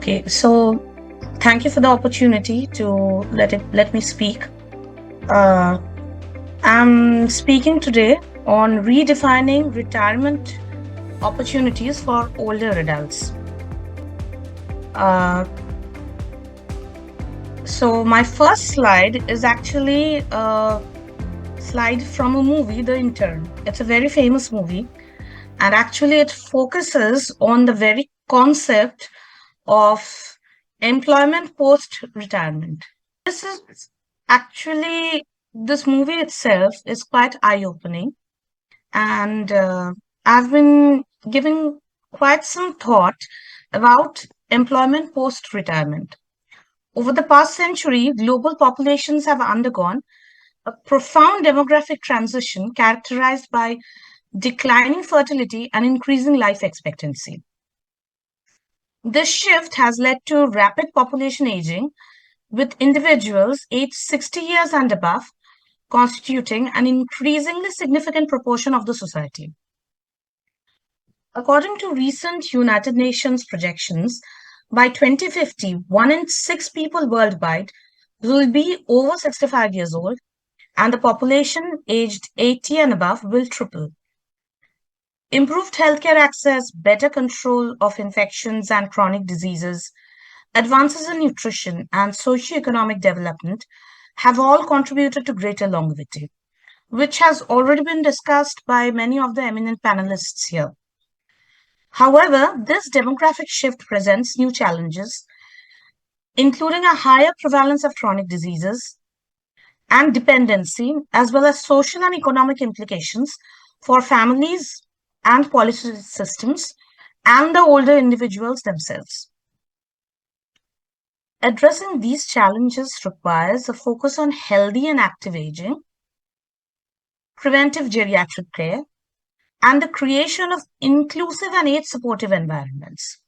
Okay, so thank you for the opportunity to let me speak. Uh, I'm speaking today on redefining retirement opportunities for older adults. Uh, so my first slide is actually a slide from a movie, The Intern. It's a very famous movie, and actually it focuses on the very concept of employment post retirement. This is actually, this movie itself is quite eye opening, and I've been giving quite some thought about employment post retirement. Over the past century, global populations have undergone a profound demographic transition characterized by declining fertility and increasing life expectancy. This shift has led to rapid population aging, with individuals aged 60 years and above constituting an increasingly significant proportion of the society. According to recent United Nations projections, by 2050, 1 in 6 people worldwide will be over 65 years old, and the population aged 80 and above will triple. Improved healthcare access, better control of infections and chronic diseases, advances in nutrition, and socioeconomic development have all contributed to greater longevity, which has already been discussed by many of the eminent panelists here. However, this demographic shift presents new challenges, including a higher prevalence of chronic diseases and dependency, as well as social and economic implications for families and policy systems and the older individuals themselves. Addressing these challenges requires a focus on healthy and active aging, preventive geriatric care, and the creation of inclusive and age supportive environments.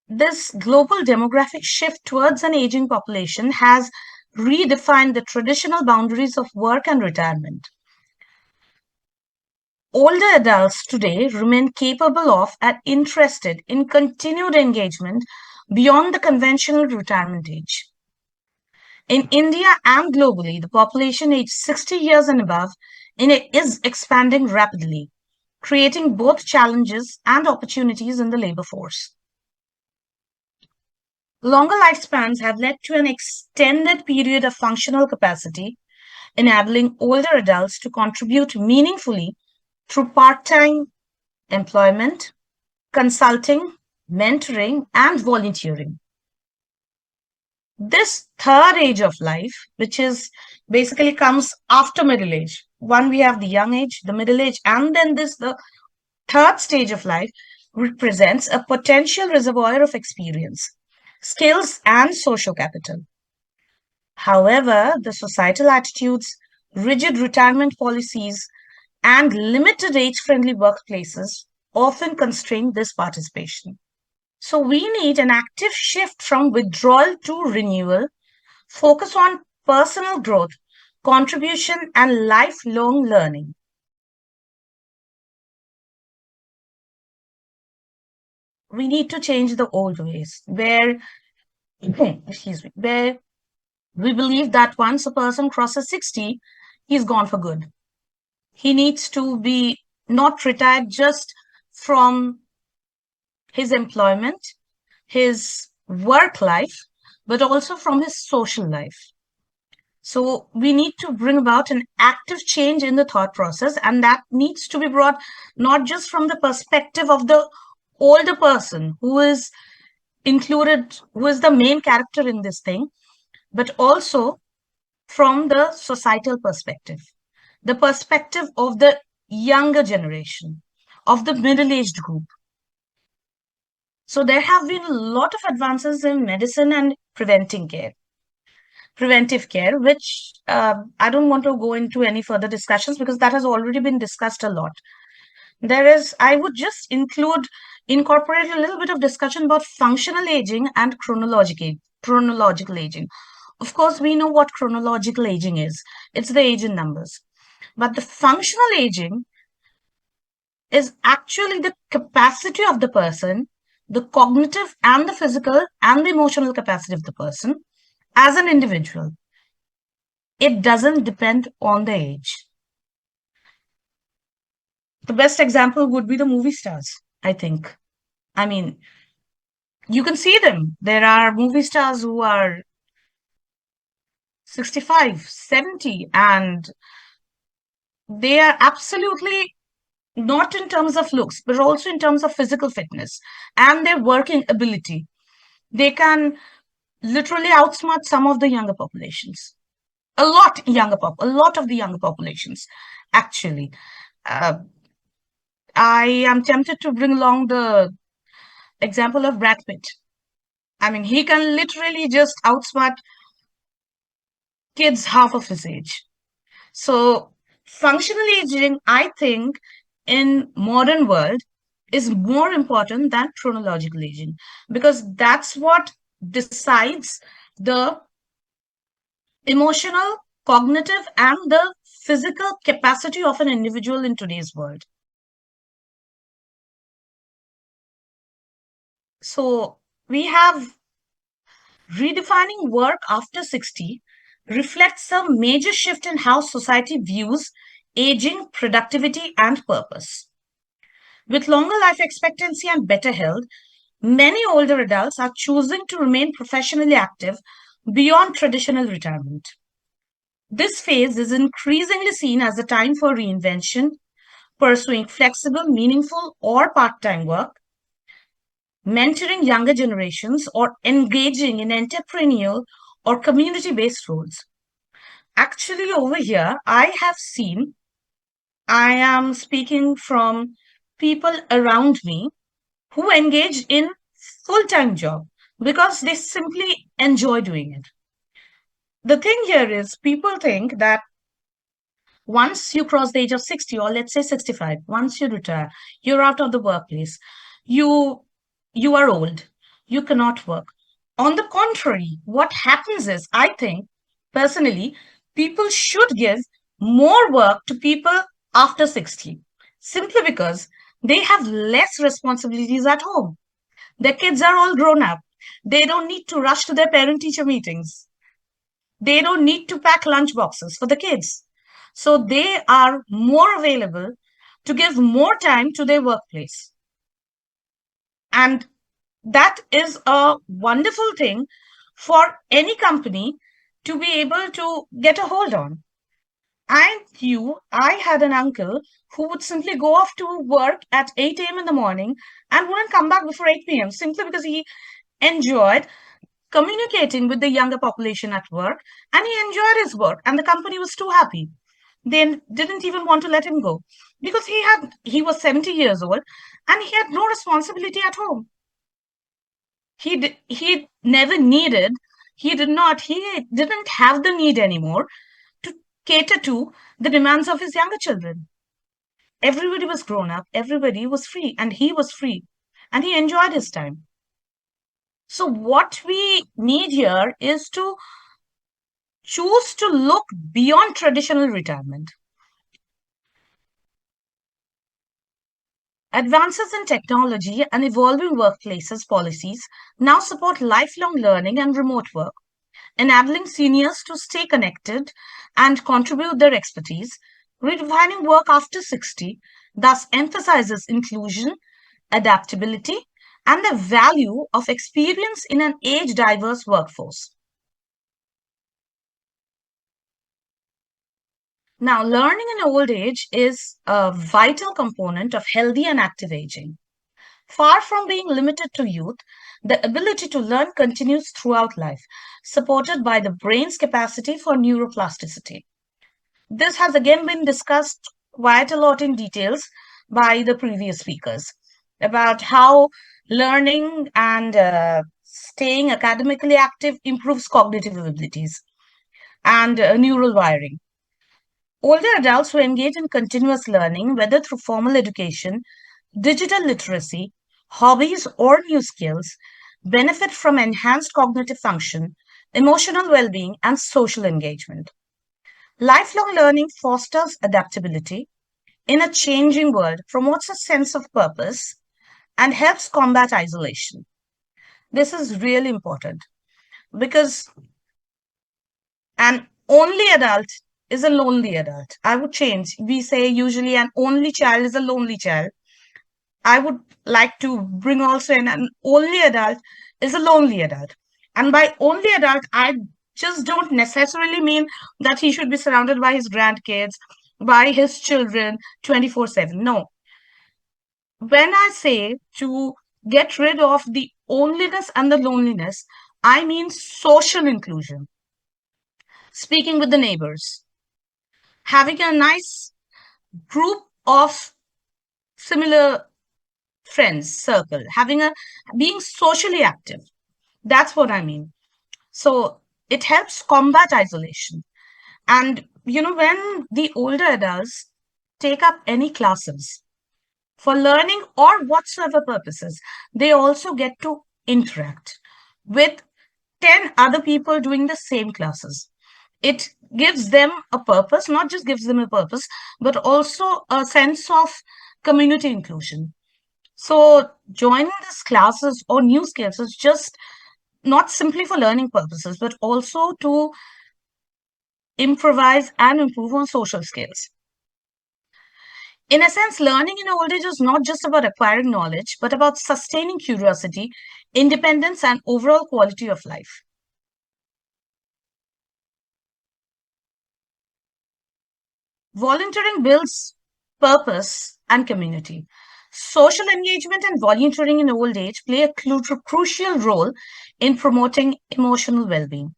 This global demographic shift towards an aging population has redefined the traditional boundaries of work and retirement. Older adults today remain capable of and interested in continued engagement beyond the conventional retirement age. In India and globally, the population aged 60 years and above is expanding rapidly, creating both challenges and opportunities in the labor force. Longer lifespans have led to an extended period of functional capacity, enabling older adults to contribute meaningfully through part time employment, consulting, mentoring, and volunteering. This third age of life, which is basically comes after middle age. One, we have the young age, the middle age, and then the third stage of life represents a potential reservoir of experience, skills, and social capital. However, the societal attitudes, rigid retirement policies, and limited age friendly workplaces often constrain this participation. So, we need an active shift from withdrawal to renewal, focus on personal growth, contribution, and lifelong learning. We need to change the old ways where, excuse me, where we believe that once a person crosses 60, he's gone for good. He needs to be not retired just from his employment, his work life, but also from his social life. So we need to bring about an active change in the thought process, and that needs to be brought not just from the perspective of the older person who is included, who is the main character in this thing, but also from the societal perspective, the perspective of the younger generation, of the middle aged group. So there have been a lot of advances in medicine and preventive care, which I don't want to go into any further discussions because that has already been discussed a lot. I would just incorporate a little bit of discussion about functional aging and chronological aging. Of course, we know what chronological aging is. It's the age in numbers. But the functional aging is actually the capacity of the person, the cognitive and the physical and the emotional capacity of the person as an individual. It doesn't depend on the age. The best example would be the movie stars, I think. I mean, you can see them. There are movie stars who are 65, 70, and they are absolutely not in terms of looks, but also in terms of physical fitness and their working ability. They can literally outsmart some of the younger populations. A lot of the younger populations, actually. Uh, I am tempted to bring along the example of Brad Pitt. I mean, he can literally just outsmart kids half of his age. So, functional aging, I think, in modern world is more important than chronological aging because that's what decides the emotional, cognitive, and the physical capacity of an individual in today's world. So, we have redefining work after 60 reflects a major shift in how society views aging, productivity, and purpose. With longer life expectancy and better health, many older adults are choosing to remain professionally active beyond traditional retirement. This phase is increasingly seen as a time for reinvention, pursuing flexible, meaningful, or part time work, mentoring younger generations, or engaging in entrepreneurial or community based roles. Actually, over here, I have seen, I am speaking from people around me who engage in full-time job because they simply enjoy doing it. The thing here is people think that once you cross the age of 60 or let's say 65, once you retire, you're out of the workplace. You you are old. You cannot work. On the contrary, what happens is I think personally people should give more work to people after 60 simply because they have less responsibilities at home. Their kids are all grown up. They don't need to rush to their parent teacher meetings. They don't need to pack lunch boxes for the kids. So they are more available to give more time to their workplace. And that is a wonderful thing for any company to be able to get a hold on. I had an uncle who would simply go off to work at 8 a.m. in the morning and wouldn't come back before 8 p.m. simply because he enjoyed communicating with the younger population at work and he enjoyed his work and the company was too happy. They didn't even want to let him go because he was 70 years old and he had no responsibility at home. He never needed, he didn't have the need anymore to cater to the demands of his younger children. Everybody was grown up, everybody was free, and he was free, and he enjoyed his time. So, what we need here is to choose to look beyond traditional retirement. Advances in technology and evolving workplaces policies now support lifelong learning and remote work, enabling seniors to stay connected and contribute their expertise. Redefining work after 60 thus emphasizes inclusion, adaptability, and the value of experience in an age diverse workforce. Now, learning in old age is a vital component of healthy and active aging. Far from being limited to youth, the ability to learn continues throughout life, supported by the brain's capacity for neuroplasticity. This has again been discussed quite a lot in details by the previous speakers about how learning and staying academically active improves cognitive abilities and neural wiring. Older adults who engage in continuous learning, whether through formal education, digital literacy, hobbies, or new skills, benefit from enhanced cognitive function, emotional well being, and social engagement. Lifelong learning fosters adaptability, in a changing world, promotes a sense of purpose, and helps combat isolation. This is really important because an only adult is a lonely adult. I would change. We say usually an only child is a lonely child. I would like to bring also in an only adult is a lonely adult. And by only adult, I just don't necessarily mean that he should be surrounded by his grandkids, by his children 24/7. No. When I say to get rid of the onlyness and the loneliness, I mean social inclusion, speaking with the neighbors, having a nice group of similar friends circle, having a being socially active. That's what I mean. So it helps combat isolation. And when the older adults take up any classes for learning or whatsoever purposes, they also get to interact with 10 other people doing the same classes. It gives them a purpose, not just gives them a purpose, but also a sense of community inclusion. So joining these classes or new skills is just not simply for learning purposes, but also to improvise and improve on social skills. In a sense, learning in old age is not just about acquiring knowledge, but about sustaining curiosity, independence, and overall quality of life. Volunteering builds purpose and community. Social engagement and volunteering in old age play a crucial role in promoting emotional well being,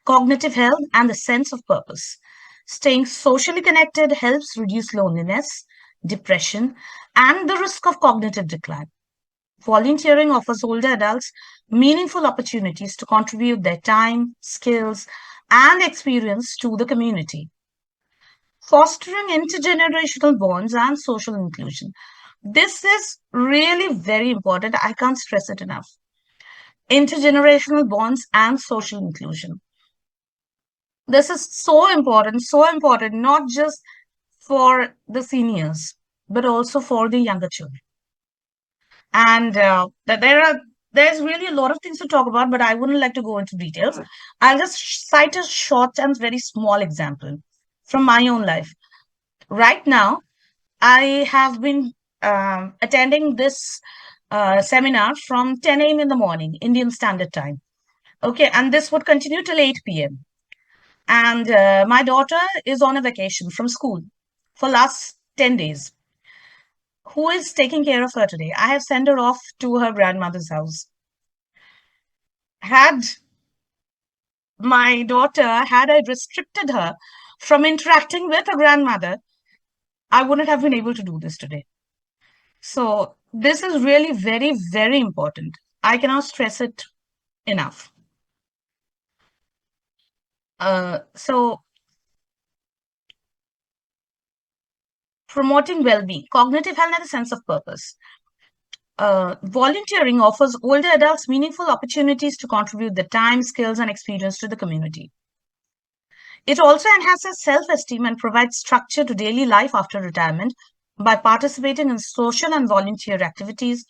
cognitive health, and the sense of purpose. Staying socially connected helps reduce loneliness, depression, and the risk of cognitive decline. Volunteering offers older adults meaningful opportunities to contribute their time, skills, and experience to the community, fostering intergenerational bonds and social inclusion. This is really very important. I can't stress it enough. Intergenerational bonds and social inclusion. This is so important, not just for the seniors, but also for the younger children. And there's really a lot of things to talk about, but I wouldn't like to go into details. I'll just cite a short and very small example from my own life. Right now, I have been attending this seminar from 10 a.m. in the morning, Indian Standard Time. Okay, and this would continue till 8 p.m. And my daughter is on a vacation from school for last 10 days. Who is taking care of her today? I have sent her off to her grandmother's house. Had had I restricted her from interacting with her grandmother, I wouldn't have been able to do this today. So this is really very, very important. I cannot stress it enough. So promoting well-being, cognitive health, and a sense of purpose. Volunteering offers older adults meaningful opportunities to contribute their time, skills, and experience to the community. It also enhances self-esteem and provides structure to daily life after retirement. By participating in social and volunteer activities,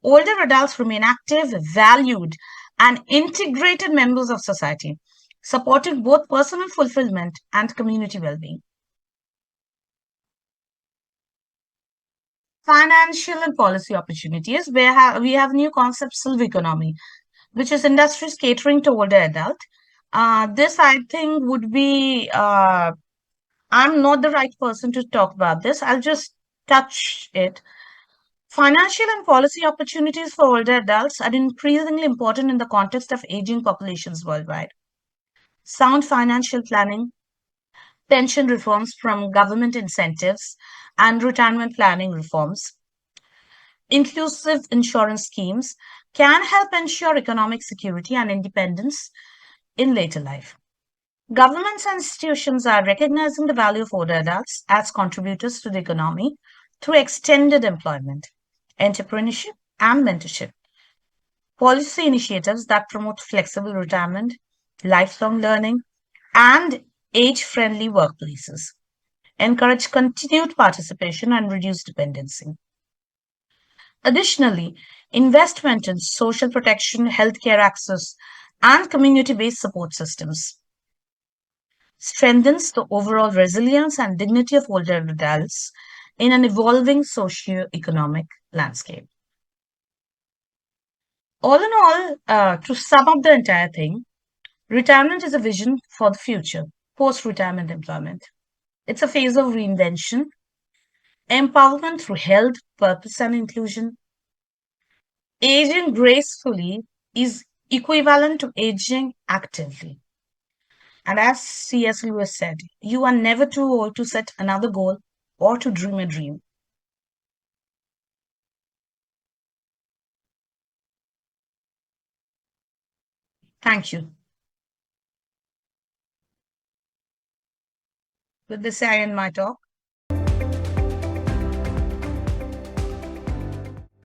older adults remain active, valued, and integrated members of society, supporting both personal fulfillment and community well-being. Financial and policy opportunities, where we have new concept silver economy, which is industries catering to older adult. This, I think, would be I'm not the right person to talk about this. I'll just touch it. Financial and policy opportunities for older adults are increasingly important in the context of aging populations worldwide. Sound financial planning, pension reforms from government incentives, and retirement planning reforms, inclusive insurance schemes can help ensure economic security and independence in later life. Governments and institutions are recognizing the value of older adults as contributors to the economy through extended employment, entrepreneurship, and mentorship. Policy initiatives that promote flexible retirement, lifelong learning, and age friendly workplaces. encourage continued participation, and reduce dependency. Additionally, investment in social protection, healthcare access, and community based support systems strengthens the overall resilience and dignity of older adults in an evolving socio-economic landscape. All in all, to sum up the entire thing, retirement is a vision for the future, post retirement employment. It's a phase of reinvention, empowerment through health, purpose, and inclusion. Aging gracefully is equivalent to aging actively. And as C.S. Lewis said, you are never too old to set another goal or to dream a dream. Thank you. With this, I end my talk.